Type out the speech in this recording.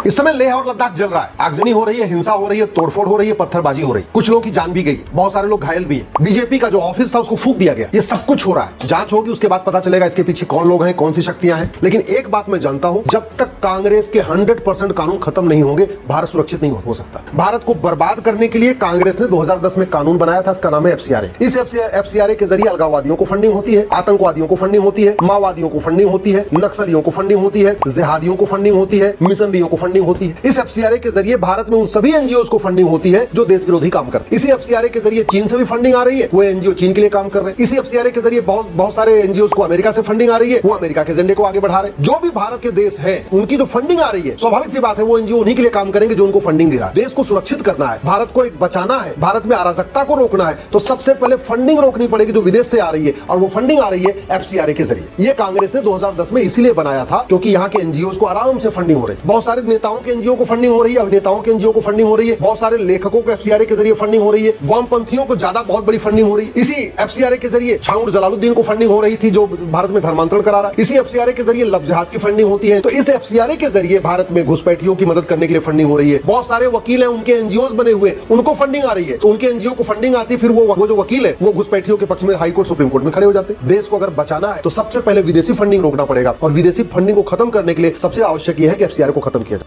इस समय लेह और लद्दाख जल रहा है, आगजनी हो रही है, हिंसा हो रही है, तोड़फोड़ हो रही है, पत्थरबाजी हो रही है, कुछ लोगों की जान भी गई है, बहुत सारे लोग घायल भी है। बीजेपी का जो ऑफिस था उसको फूंक दिया गया। ये सब कुछ हो रहा है, जांच होगी, उसके बाद पता चलेगा इसके पीछे कौन लोग हैं, कौन सी शक्तियां हैं। लेकिन एक बात मैं जानता हूं, जब तक कांग्रेस के 100% कानून खत्म नहीं होंगे, भारत सुरक्षित नहीं हो सकता। भारत को बर्बाद करने के लिए कांग्रेस ने 2010 में कानून बनाया था, इसका नाम है एफसीआरए। इस एफसीआरए के जरिए अलगाववादियों को फंडिंग होती है, आतंकवादियों को फंडिंग होती है, माओवादियों को फंडिंग होती है, नक्सलियों को फंडिंग होती है, जिहादियों को फंडिंग होती है, मिशनरियों को फंडिंग होती है। इस एफसीआरए के जरिए भारत में उन सभी एनजीओ को फंडिंग होती है जो देश विरोधी काम करते हैं। इसी एफसीआरए के जरिए चीन से भी फंडिंग आ रही है, वो एनजीओ चीन के लिए काम कर रहे हैं। इसी एफसीआरए के जरिए बहुत सारे एनजीओ को अमेरिका से फंडिंग आ रही है, वो अमेरिका के एजेंडे को आगे बढ़ा रहे हैं। जो भी भारत के देश है उनकी जो फंडिंग आ रही है, स्वाभाविक सी बात है वो एनजीओ उन्हीं के लिए काम करेंगे जो उनको फंडिंग दे रहा है। देश को सुरक्षित करना है, भारत को एक बचाना है, भारत में अराजकता को रोकना है, तो सबसे पहले फंडिंग रोकनी पड़ेगी जो विदेश से आ रही है, और वो फंडिंग आ रही है एफसीआरए के जरिए। ये कांग्रेस ने 2010 में इसीलिए बनाया था क्योंकि यहाँ के एनजीओ को आराम से फंडिंग हो रही है। बहुत सारे नेताओं के एनजीओ को फंडिंग हो रही है, अभिनेताओं के एनजीओ को फंडिंग हो रही है, बहुत सारे लेखकों को एफसीआरए के जरिए फंडिंग हो रही है, वामपंथियों को ज्यादा बहुत बड़ी फंडिंग हो रही है। इसी एफसीआरए के जरिए छाउर जलालुद्दीन को फंडिंग हो रही थी जो भारत में धर्मांतरण करा रहा है। इसी एफसीआरए के जरिए लव जिहाद की फंडिंग होती है। तो इस एफसीआरए के जरिए भारत में घुसपैठियों की मदद करने के लिए फंडिंग हो रही है। बहुत सारे वकील हैं, उनके एनजीओ बने हुए, उनको फंडिंग आ रही है, तो उनके एनजीओ को फंडिंग आती है, फिर वो जो वकील है वो घुसपैठियों के पक्ष में हाई कोर्ट सुप्रीम कोर्ट में खड़े हो जाते हैं। देश को अगर बचाना है तो सबसे पहले विदेशी फंडिंग रोकना पड़ेगा, और विदेशी फंडिंग को खत्म करने के लिए सबसे आवश्यक यह है कि एफसीआरए को खत्म किया जाए।